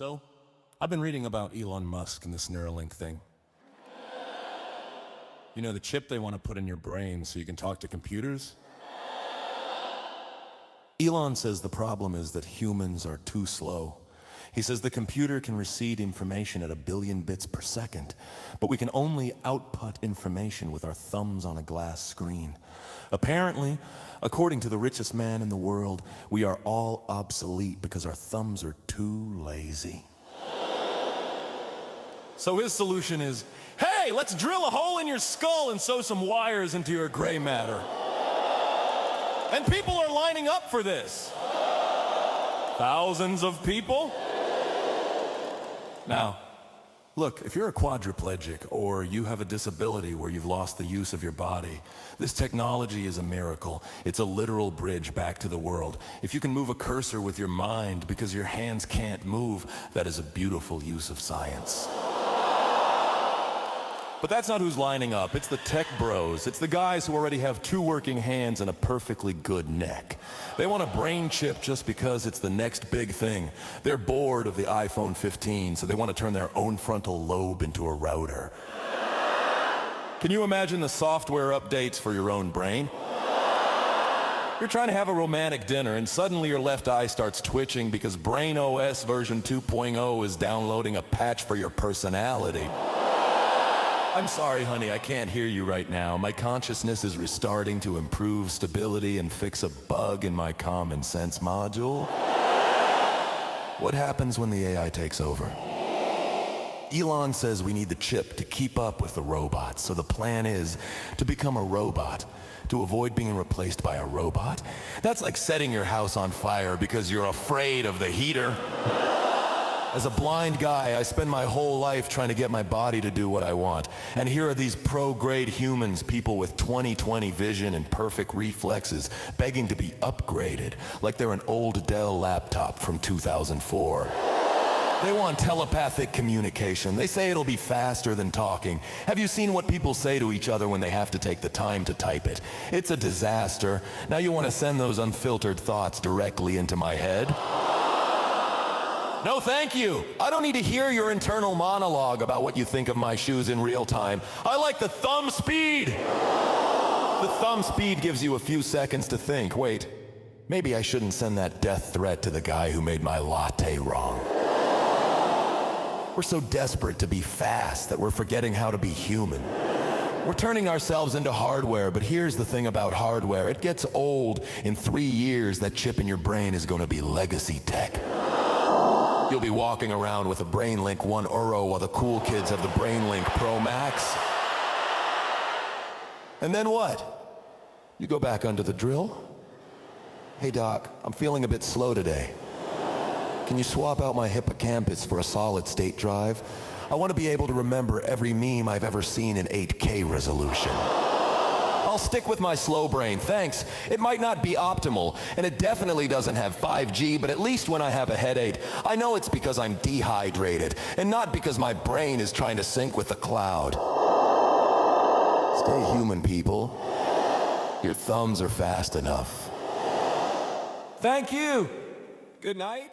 So, I've been reading about Elon Musk and this Neuralink thing. You know, the chip they want to put in your brain so you can talk to computers? Elon says the problem is that humans are too slow. He says the computer can receive information at 1 billion bits per second, but we can only output information with our thumbs on a glass screen. Apparently, according to the richest man in the world, we are all obsolete because our thumbs are too lazy. So his solution is, hey, let's drill a hole in your skull and sew some wires into your gray matter. And people are lining up for this. Thousands of people. Now, look, if you're a quadriplegic or you have a disability where you've lost the use of your body, this technology is a miracle. It's a literal bridge back to the world. If you can move a cursor with your mind because your hands can't move, that is a beautiful use of science. But that's not who's lining up. It's the tech bros. It's the guys who already have 2 working hands and a perfectly good neck. They want a brain chip just because it's the next big thing. They're bored of the iPhone 15, so they want to turn their own frontal lobe into a router. Can you imagine the software updates for your own brain? You're trying to have a romantic dinner and suddenly your left eye starts twitching because Brain OS version 2.0 is downloading a patch for your personality. I'm sorry, honey, I can't hear you right now. My consciousness is restarting to improve stability and fix a bug in my common sense module. What happens when the AI takes over? Elon says we need the chip to keep up with the robots, so the plan is to become a robot, to avoid being replaced by a robot. That's like setting your house on fire because you're afraid of the heater. As a blind guy, I spend my whole life trying to get my body to do what I want. And here are these pro-grade humans, people with 20/20 vision and perfect reflexes, begging to be upgraded, like they're an old Dell laptop from 2004. They want telepathic communication. They say it'll be faster than talking. Have you seen what people say to each other when they have to take the time to type it? It's a disaster. Now you want to send those unfiltered thoughts directly into my head? No, thank you. I don't need to hear your internal monologue about what you think of my shoes in real time. I like the thumb speed. The thumb speed gives you a few seconds to think. Wait, maybe I shouldn't send that death threat to the guy who made my latte wrong. We're so desperate to be fast that we're forgetting how to be human. We're turning ourselves into hardware, but here's the thing about hardware. It gets old. In 3 years, that chip in your brain is going to be legacy tech. You'll be walking around with a BrainLink 1 Euro while the cool kids have the BrainLink Pro Max. And then what? You go back under the drill? Hey doc, I'm feeling a bit slow today. Can you swap out my hippocampus for a solid-state drive? I want to be able to remember every meme I've ever seen in 8K resolution. I'll stick with my slow brain, thanks. It might not be optimal, and it definitely doesn't have 5G, but at least when I have a headache, I know it's because I'm dehydrated, and not because my brain is trying to sync with the cloud. Stay human, people. Your thumbs are fast enough. Thank you. Good night.